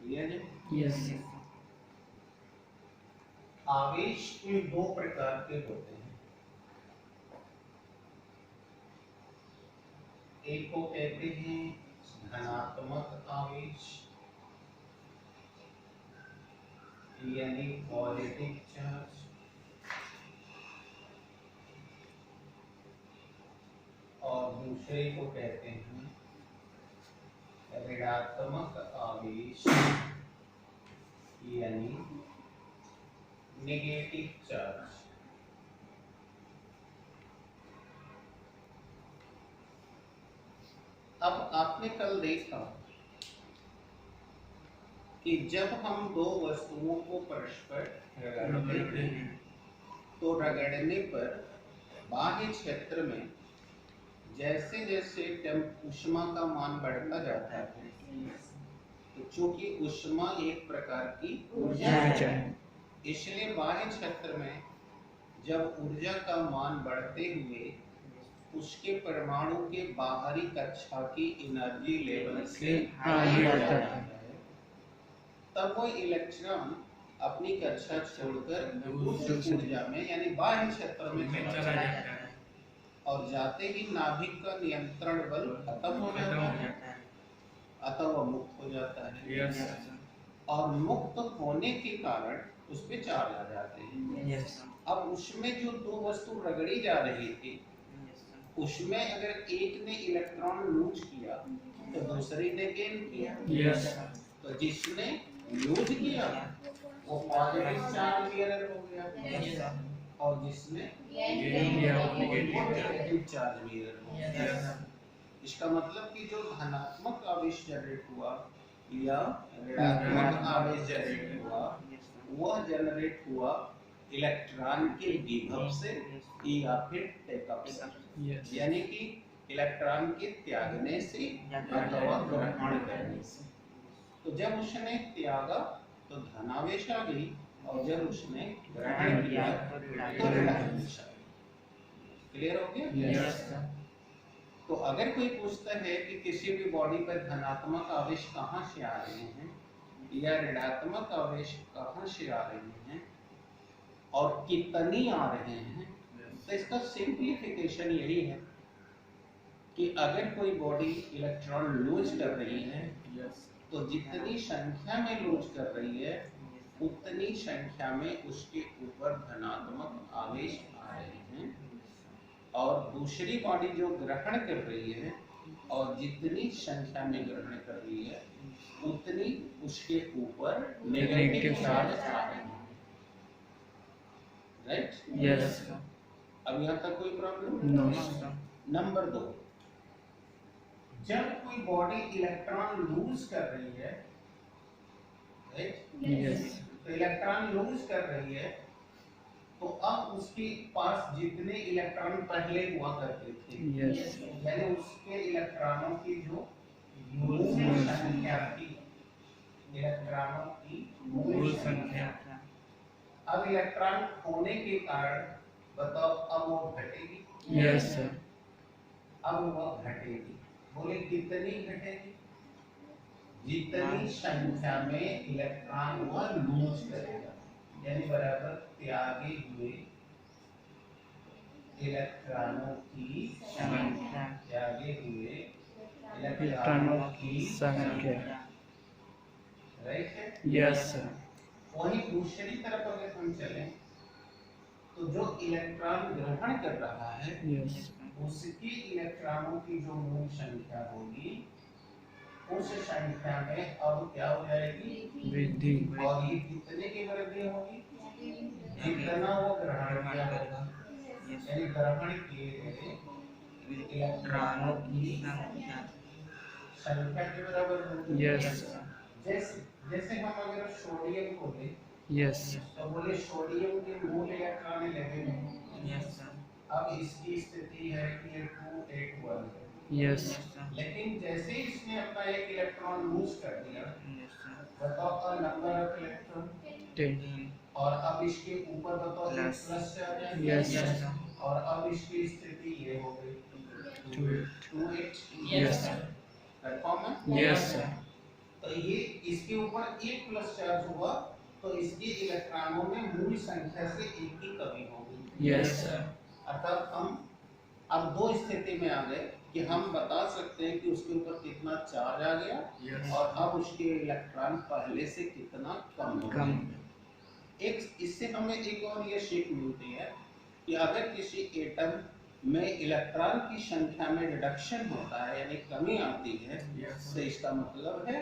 Clear है? Yes. आवेश कुल दो प्रकार के होते हैं। एक को कहते हैं धनात्मक आवेश यानी पॉजिटिव चार्ज, और दूसरे को कहते हैं ऋणात्मक आवेश यानी नेगेटिव चार्ज। अब आपने कल देखा कि जब हम दो वस्तुओं को परस्पर रगड़ते हैं तो रगड़ने पर बाह्य क्षेत्र में जैसे जैसे ऊष्मा का मान बढ़ता जाता है, तो चूंकि ऊष्मा एक प्रकार की ऊर्जा है, इसलिए बाह्य क्षेत्र में जब ऊर्जा का मान बढ़ते हुए उसके परमाणु के बाहरी कक्षा की एनर्जी लेवल से हाई हो जाता है, तब वो इलेक्ट्रॉन अपनी कक्षा छोड़कर उस ऊर्जा में यानी बाह्य क्षेत्र में चला जाता है और जाते ही नाभिक का नियंत्रण बल खत्म हो जाता है, अतः वह मुक्त हो जाता है। और मुक्त होने के कारण उस पे चार्ज आ जाते हैं। अब उसमें जो दो वस्तु रगड़ी जा रही थी, उसमें अगर एक ने इलेक्ट्रॉन लूज किया तो दूसरी ने गेन किया। तो जिसने लूज किया वो पॉजिटिव चार्ज बियरर हो गया, और जिसने गेन किया वो नेगेटिव चार्ज बियरर हो गया। इसका मतलब कि जो धनात्मक आवेश जनरेट हुआ या ऋणात्मक आवेश जनरेट हुआ, वह जनरेट हुआ इलेक्ट्रॉन के विभव से या फिर टेकअप से, यानी कि इलेक्ट्रॉन के त्यागने से अथवा ग्रहण करने से। तो जब उसने त्यागा तो धनावेश आ गई, और जब उसने ग्रहण किया तो ऋणावेश आ गई। क्लियर हो गया? तो अगर कोई पूछता है कि किसी भी बॉडी पर धनात्मक आवेश कहाँ से आ रहे हैं या ऋणात्मक आवेश कहाँ से आ रहे हैं और कितनी आ रहे हैं, तो इसका सिंपलीफिकेशन यही है कि अगर कोई बॉडी इलेक्ट्रॉन लूज कर रही है तो जितनी संख्या में लूज कर रही है उतनी संख्या में उसके ऊपर धनात्मक आवेश आ रहे हैं, और दूसरी बॉडी जो ग्रहण कर रही है और जितनी संख्या में ग्रहण कर रही है उतनी उसके ऊपर नेगेटिव चार्ज आ रहे हैं। राइट? यस। अब यहाँ तक कोई प्रॉब्लम? नो। नंबर 2, जब कोई बॉडी इलेक्ट्रॉन लूज कर रही है, राइट? यस। तो इलेक्ट्रॉन लूज कर रही है तो अब उसके पास जितने इलेक्ट्रॉन पहले हुआ करते थे, यानी उसके इलेक्ट्रॉनों की जो मूल संख्या थी, इलेक्ट्रॉनों की मूल संख्या, अब इलेक्ट्रॉन होने के कारण बताओ अब वो घटेगी? Yes sir. अब वो घटेगी। बोले कितनी घटेगी? जितनी संख्या में इलेक्ट्रॉन वो लूज करेगा, यानी बराबर त्यागे हुए इलेक्ट्रॉनों की संख्या, त्यागे हुए इलेक्ट्रॉनों की संख्या। राइट है? Yes sir. वहीं दूसरी तरफ अगर हम चलें तो जो इलेक्ट्रॉन ग्रहण कर रहा है उसकी इलेक्ट्रॉनों की जो मूल संख्या होगी उस संख्या में अब क्या हो जाएगी? वृद्धि। और ये कितने की वृद्धि होगी? जितना वो ग्रहण किया होगा, यानी ग्रहण किए गए इलेक्ट्रॉनों की संख्या के बराबर होगी। यस। जैसे हम अगर सोडियम को लें, यस। तो बोले सोडियम के मूल इलेक्ट्रॉन लगे हैं। अब इसकी स्थिति है कि ये 281 है। यस। लेकिन जैसे इसने अपना एक इलेक्ट्रॉन लूज कर दिया, बताओ नंबर ऑफ इलेक्ट्रॉन 10, और अब इसके ऊपर बताओ प्लस से आ जाएगा। यस। और अब इसकी स्थिति ये हो गई 2 8। यस। कंफर्म है? Yes sir. तो ये इसके ऊपर एक प्लस चार्ज हुआ तो इसके इलेक्ट्रॉनों में मूल संख्या से एक की कमी होगी। Yes sir. अर्थात हम अब दो स्थिति में आ गए कि हम बता सकते हैं कि उसके ऊपर कितना चार्ज आ गया और अब उसके इलेक्ट्रॉन पहले से कितना कम हो कम। गए। एक इससे हमें एक और ये सीख मिलती है कि अगर किसी एटम में इलेक्ट्रॉन की संख्या में रिडक्शन होता है यानी कमी आती है तो इसका मतलब है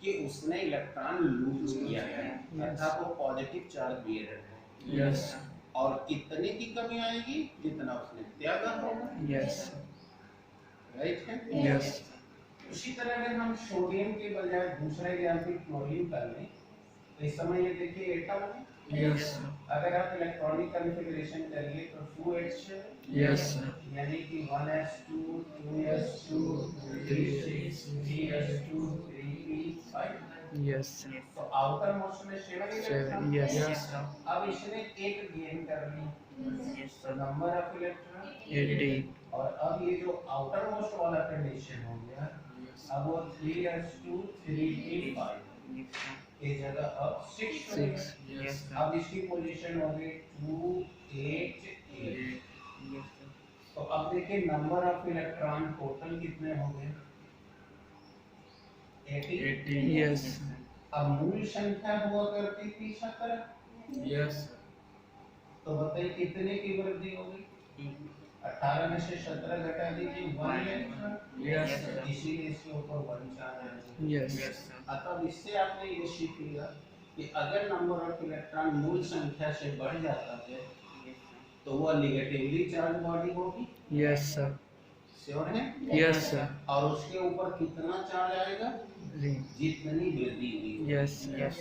कि उसने इलेक्ट्रॉन लूज किया है अर्थात वो पॉजिटिव चार्ज बेयर है। यस और कितने की कमी आएगी जितना उसने त्यागा होगा। यस राइट है। यस उसी तरह अगर हम सोडियम के बजाय दूसरा एग्जाम्पल क्लोरीन कर लें तो इस समय ये देखिए एटम है। यस अगर आप इलेक्ट्रॉनिक कॉन्फ़िगरेशन करिए तो 2h यस यानी कि 1s2 2s2 3s6 3s2 3p5 yes तो आउटर मोस्ट में 7 इलेक्ट्रॉन। यस अब इसने एक गेन कर ली तो नंबर ऑफ इलेक्ट्रॉन 80 और अब ये जो आउटर मोस्ट वाला कंडीशन हो गया अब वो 3s2 3p5 की जगह अब 6 अब इसकी पोजीशन हो गई 2 8 8। तो अब देखिए नंबर ऑफ इलेक्ट्रॉन टोटल कितने हो गए 80। यस अब मूल संख्या हुआ करती थी 17 यस तो बताइए कितने की वृद्धि होगी 18 में से 17 घटा दीजिए 1 इलेक्ट्रॉन। यस इसीलिए इसके ऊपर 1 चार्ज आएगा। यस अतः इससे आपने ये सीख लिया कि अगर नंबर ऑफ इलेक्ट्रॉन मूल संख्या से बढ़ जाता है तो वह निगेटिवली चार्ज बॉडी होगी। यस सर श्योर है। यस सर और उसके ऊपर कितना चार्ज आएगा जितनी वृद्धि हुई। यस यस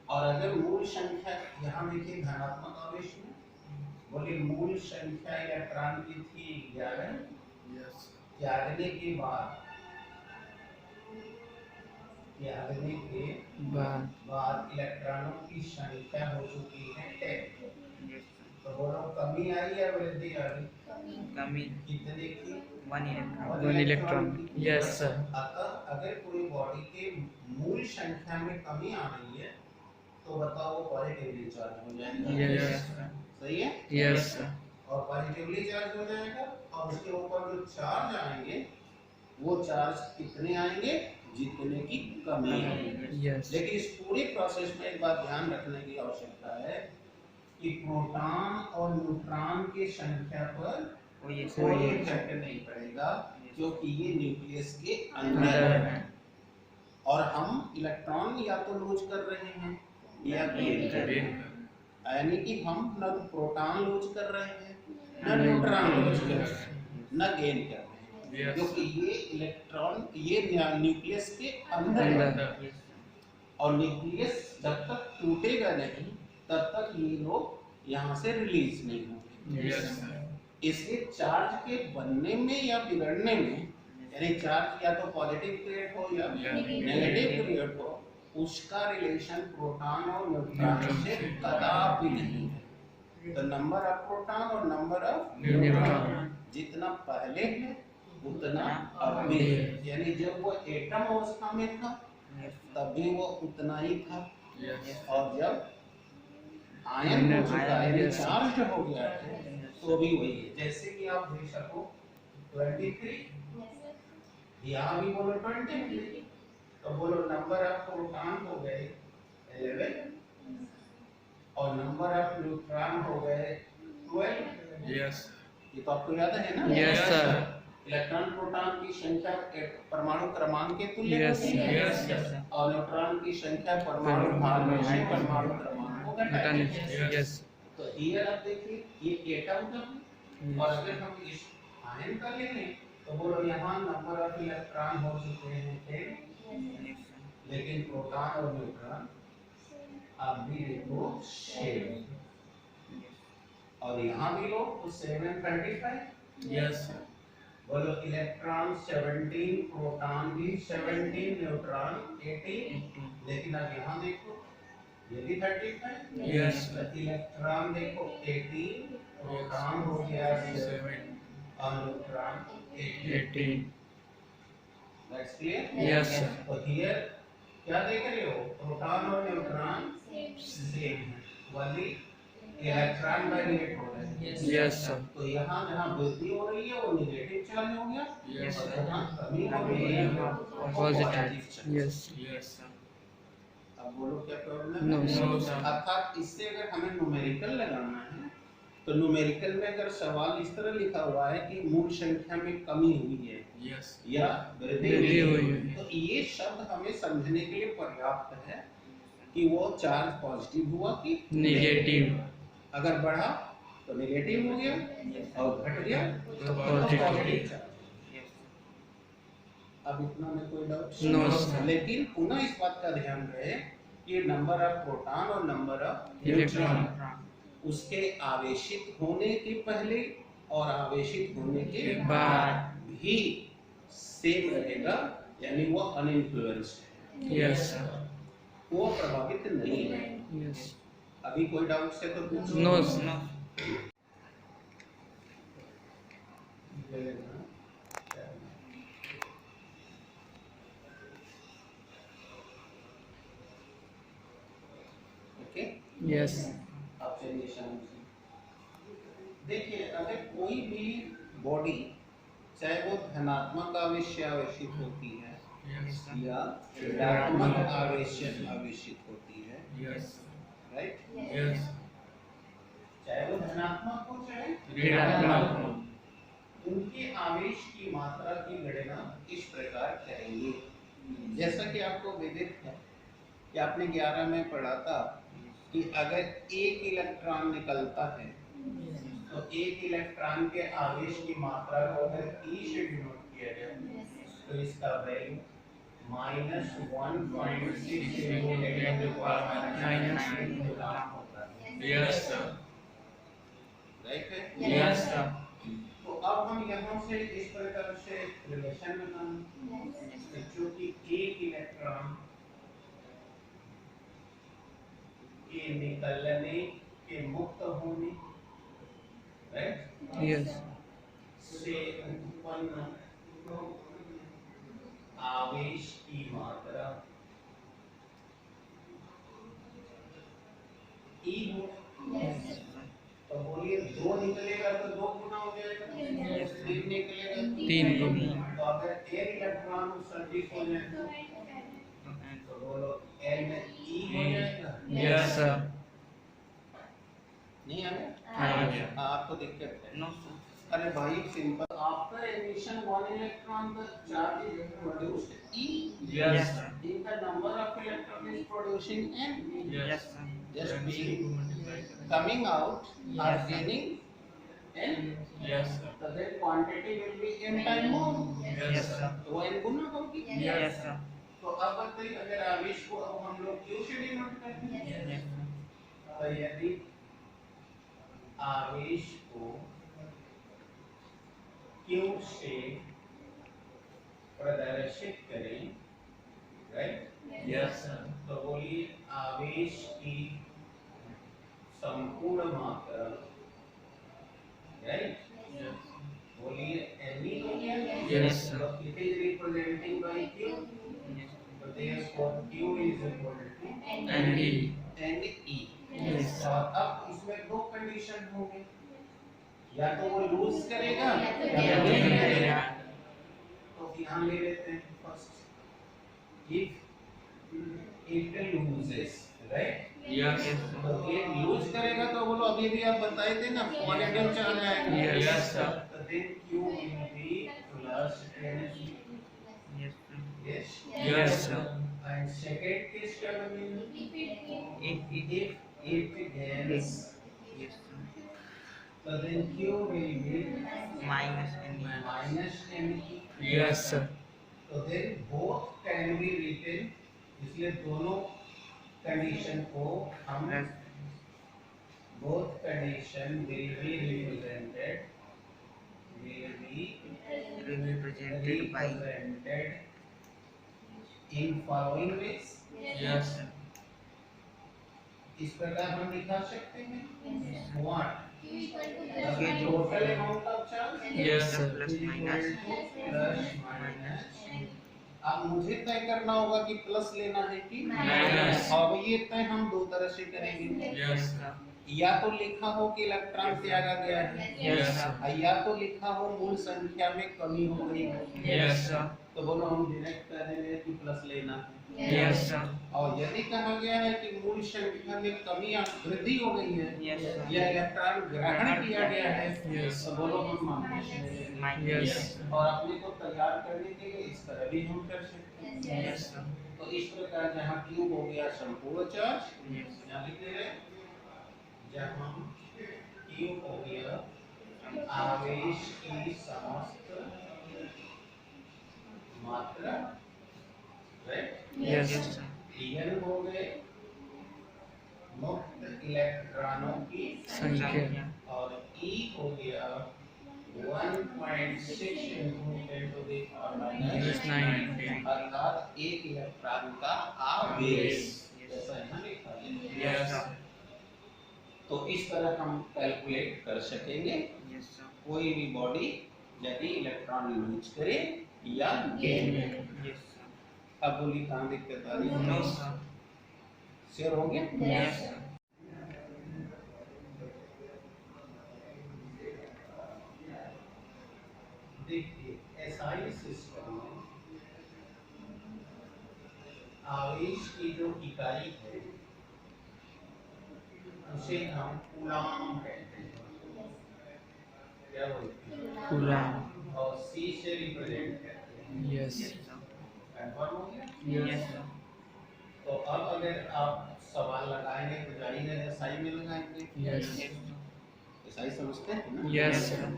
और अगर मूल संख्या यहाँ देखिए धनात्मक आवेश में बोलिए मूल संख्या इलेक्ट्रॉन की थी 11 त्यागने के बाद बाद इलेक्ट्रॉनों की संख्या हो चुकी है 10। तो बोलो कमी आई या वृद्धि आई कमी कितने की 1 इलेक्ट्रॉन यस सर अतः अगर कोई बॉडी के मूल संख्या में कमी आ रही है तो बताओ वो पॉजिटिवली चार्ज हो जाएगा। यस सही है। यस और पॉजिटिवली चार्ज हो जाएगा और उसके ऊपर जो चार्ज आएंगे वो चार्ज कितने आएंगे जितने की कमी आएगी। यस लेकिन इस पूरे प्रोसेस में एक बात ध्यान रखने की आवश्यकता है कि प्रोटॉन और न्यूट्रॉन की संख्या पर कोई कोई इफेक्ट नहीं पड़ेगा क्योंकि ये न्यूक्लियस के अंदर है और हम इलेक्ट्रॉन या तो लूज कर रहे हैं या गेन कर रहे हैं यानी कि हम न प्रोटॉन लूज कर रहे हैं न न्यूट्रॉन लूज कर रहे हैं न गेन कर रहे हैं क्योंकि ये इलेक्ट्रॉन ये न्यूक्लियस के अंदर है और न्यूक्लियस जब तक टूटेगा नहीं तब तक ये लोग यहाँ से रिलीज नहीं होंगे। इसलिए चार्ज के बनने में या बिगड़ने में यानी चार्ज या तो पॉजिटिव क्रिएट हो या नेगेटिव क्रिएट हो उसका रिलेशन प्रोटॉन और न्यूट्रॉन से कदापि नहीं है। तो नंबर ऑफ प्रोटॉन और नंबर ऑफ न्यूट्रॉन जितना पहले है उतना अब भी है यानी जब वो एटम अवस्था में था तब भी वो उतना ही था और जब आयन हो चुका है चार्ज हो गया है तो भी वही है। जैसे कि आप देख सको 23 यहाँ भी बोलो 23 तो बोलो नंबर ऑफ प्रोटॉन हो गए 11 और नंबर ऑफ न्यूट्रॉन हो गए 12। यस ये तो आपको याद है ना। यस सर इलेक्ट्रॉन प्रोटॉन की संख्या परमाणु क्रमांक के तुल्य यस होती है यस और न्यूट्रॉन की संख्या परमाणु भार में से परमाणु क्रमांक को घटाती है। यस तो हियर आप देखिए ये एटम का और अगर हम इस आयन का ले लें तो बोलो यहाँ नंबर ऑफ इलेक्ट्रॉन हो चुके हैं 10 लेकिन प्रोटॉन और न्यूट्रॉन आप भी देखो 6 और यहाँ भी लो तो 735। यस बोलो इलेक्ट्रॉन 17 प्रोटॉन भी 17 न्यूट्रॉन 18 लेकिन अब यहाँ देखो ये भी 35। यस इलेक्ट्रॉन देखो 18 प्रोटॉन हो गया 7 और neutron 18। That's clear? Yes, sir. तो हियर क्या देख रहे हो? प्रोटॉन और न्यूट्रॉन सेम है, वही इलेक्ट्रॉन वाइब्रेट हो रहे हैं। Yes, sir. तो यहाँ जहाँ वृद्धि हो रही है वो नेगेटिव चार्ज हो गया, Yes, और sir. जहाँ कमी हो रही है वो Positive. Positive charge. Yes. Yes, sir. अब बोलो क्या प्रॉब्लम No, है? No, sir. अर्थात इससे अगर हमें न्यूमेरिकल लगाना है तो न्यूमेरिकल में अगर सवाल इस तरह लिखा हुआ है कि मूल संख्या में कमी हुई है Yes. या वृद्धि वृद्धि हुई हुई है, है। तो ये शब्द हमें समझने के लिए पर्याप्त है कि वो चार्ज पॉजिटिव हुआ कि Negative. अगर बढ़ा तो नेगेटिव हो गया और घट गया तो Positive. Positive charge. Yes. अब इतना में कोई डाउट? No, sir. लेकिन पुनः इस बात का ध्यान रहे कि नंबर ऑफ प्रोटॉन और नंबर ऑफ Electron. न्यूट्रॉन उसके आवेशित होने के पहले और आवेशित होने के बाद भी सेम रहेगा, यानी वो अनइन्फ्लुएंस्ड है, Yes, sir. वो प्रभावित नहीं है। Yes. अभी कोई डाउट से तो पूछो। No, sir. No. Okay, Yes. अब चलिए शाम से देखिए, अगर कोई भी बॉडी चाहे वो धनात्मक आवेश से आवेशित होती है Yes, sir. या ऋणात्मक आवेश से आवेशित होती है, Yes. Right, Yes. चाहे वो धनात्मक हो चाहे ऋणात्मक. उनके आवेश की मात्रा की गणना इस प्रकार करेंगे। जैसा कि आपको विदित है कि आपने 11 में पढ़ा था कि अगर एक इलेक्ट्रॉन निकलता है तो एक इलेक्ट्रॉन के आवेश की मात्रा को अगर E से डिनोट किया जाए तो इसका वैल्यू -1.60 होता है, Yes, sir. राइट है? Yes, sir. तो अब हम यहाँ से इस प्रकार से रिलेशन बनाएंगे, क्योंकि एक इलेक्ट्रॉन के निकलने के मुक्त होने, राइट, Yes. से उत्पन्न आवेश की मात्रा E हो, तो बोलिए 2 निकलेगा तो 2 गुना हो जाएगा, 3 निकलेगा तो 3 गुना. तो अगर एक इलेक्ट्रॉन उत्सर्जित हो जाए तो बोलो Ne हो जाएगा। Yes, sir. नहीं आया? हाँ, sir. आपको दिक्कत है? No, sir. अरे भाई simple, after emission 1 electron the charge is produced E, Yes, sir. if the number of electron is producing N, Yes, sir. just Then being to multiply, sir. coming out or gaining N, Yes, sir. so that quantity will be N time more, Yes, sir. तो वो N गुना होगी। Yes, sir. तो अब बताइए, अगर आवेश को अब हम लोग Q से डिनोट करते हैं, Yes, sir. तो यदि आवेश को Q से प्रदर्शित करें, राइट, Yes, sir. तो बोलिए आवेश की संपूर्ण मात्रा, राइट, Yes. बोलिए Ne हो गया। Yes, sir. तो it is representing by Q, Yes. तो therefore Q is equal to And E. Ne। Yes, sir. और अब इसमें 2 कंडीशन होंगे, या तो वो लूज करेगा या तो या तो गेन गेन करेगा। करेगा। तो यहाँ ले लेते हैं first, if it loses, right, Yes, तो ये लूज करेगा तो बोलो अभी भी आप बताए थे ना पॉजिटिव चार्ज आएगा। Yes, sir. तो then Q will be plus Ne। Yes, sir. Yes, Yes, sir. and second case क्या बनेगा? If it gains, Yes, sir. so then Q will be Minus Ne. minus Ne। Yes, sir. तो then both can be written, इसलिए दोनों condition को हम Plus both condition will be represented represented by. in following ways। Yes, sir. इस प्रकार हम दिखा सकते हैं what Okay, total amount of charge Yes, sir. Plus minus. plus minus अब मुझे तय करना होगा कि प्लस लेना है कि माइनस। अब ये तय हम दो तरह से करेंगे। Yes, sir. या तो लिखा हो कि इलेक्ट्रॉन त्यागा गया है, Yes, sir. या तो लिखा हो मूल संख्या में कमी हो गई है। Yes, sir. तो बोलो हम डायरेक्ट कह रहे हैं कि प्लस लेना है। Yes, sir. और यदि कहा गया है कि मूल संख्या में कमी या वृद्धि हो गई है Yes, sir. या इलेक्ट्रॉन ग्रहण किया गया है, Yes. तो बोलो हम मानते हैं। Minus. Yes. और अपने को तैयार करने के लिए इस तरह भी हम कर सकते हैं। Yes, sir. तो इस प्रकार जहाँ क्यूब हो गया संपूर्ण चार्ज, Yes. यहाँ लिख दे रहे, जहाँ क्यूब हो गया आवेश की समस्त मात्रा, right? Yes. Yes, sir. n हो गए मुक्त इलेक्ट्रॉनों की संख्या। और E हो गया 1.6 into 10 to the power minus 9. अर्थात एक इलेक्ट्रॉन का आवेश। Yes. ऐसा यहाँ लिखा है। Yes, sir. तो इस तरह हम कैलकुलेट कर सकेंगे Yes, sir. कोई भी बॉडी यदि इलेक्ट्रॉन लूज करे या गेन करे। Yes, sir. अब बोली कहाँ दिक्कत आ रही है? No, sir. शेयर हो गया? Yes, sir. देखिए एसआई सिस्टम में आवेश की जो इकाई है उसे हम कूलाम कहते हैं। क्या बोलते हैं? कूलाम। और सी से रिप्रेजेंट करते हैं। Yes. Yes, sir. कंफर्म हो गया? Yes, sir. तो अब अगर आप सवाल लगाएंगे तो जाहिर है एसआई में लगाएंगे। Yes. Yes, sir. एसआई समझते हैं ना? Yes, sir.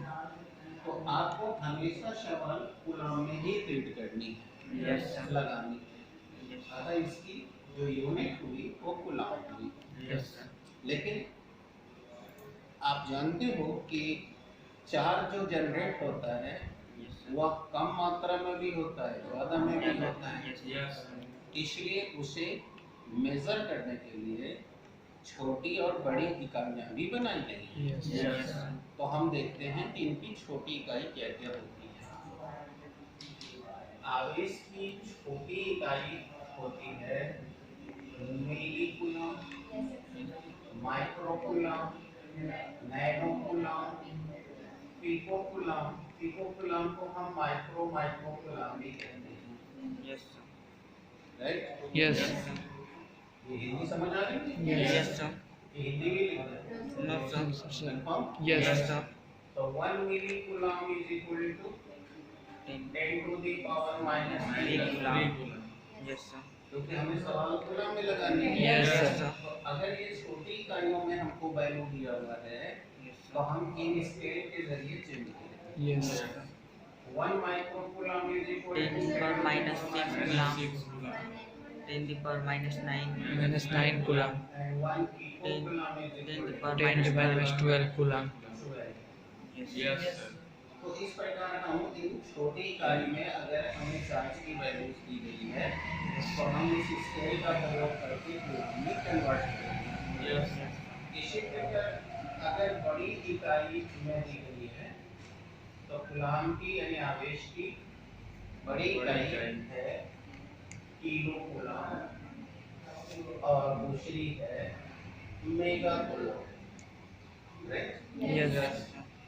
तो आपको हमेशा सवाल कूलाम में ही प्रिंट करनी है, Yes, sir. लगानी है। Yes, अतः इसकी जो यूनिट हुई वो कूलाम हुई। Yes, sir. लेकिन आप जानते हो कि चार्ज जो जनरेट होता है Yes, sir. वह कम मात्रा में भी होता है, ज्यादा में भी होता है। Yes, sir. इसलिए उसे मेजर करने के लिए छोटी और बड़ी इकाइयां भी बनाई गई हैं। Yes. Yes, sir. तो हम देखते हैं कि इनकी छोटी इकाई क्या क्या होती है। आवेश की छोटी इकाई होती है millicoulomb, microcoulomb, nanocoulomb, picocoulomb. Picocoulomb को हम माइक्रो कूलम भी कहते हैं, Yes, sir. राइट? Yes. ये हिंदी समझ आ रही है? Yes. Yes, sir. ये हिंदी भी लिख रहे No, sir. Confirm? Yes. Yes, sir. तो 1 millicoulomb is equal to 10 to the power minus 3 Coulomb. Yes, sir. क्योंकि हमें सवाल कूलम में लगानी है। Yes, Yes, sir. sir. तो अगर ये छोटी इकाइयों में हमको वैल्यू दिया हुआ है Yes, तो sir. हम इन स्केल के जरिए चेंज करेंगे। Yes. 1 micro coulomb is equal 10 to the power minus 6 coulomb. 10 to the power minus 9. Minus 9 coulomb. and 1 pico coulomb is 10 to equal the to power 10 to the minus 12 coulomb. 12। Yes. Yes, sir. तो इस प्रकार हम इन छोटी इकाई में अगर हमें charge की वैल्यूज दी गई है तो हम इस स्केल का प्रयोग करके कूलम में कन्वर्ट करेंगे। Yes, sir. इसी प्रकार अगर बड़ी इकाई में दी गई है तो कूलम की यानी आवेश की बड़ी इकाई है किलो कूलम और दूसरी है मेगा कूलम, राइट? Yes.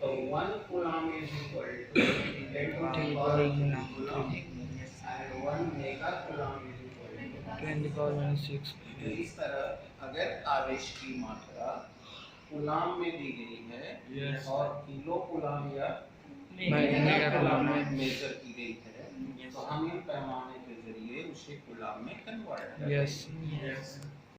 तो 1 coulomb is equal to 10 to the power coulomb and 1 mega coulomb is equal 10 to the power minus 6. Two. इस तरह अगर आवेश की मात्रा कूलम में दी गई है Yes. और किलो कूलम या मेगा मेगा कूलम कूलम में मेजर की गई है Yes. तो हम इन पैमाने के जरिए उसे कूलम में कन्वर्ट करेंगे। Yes. Yes.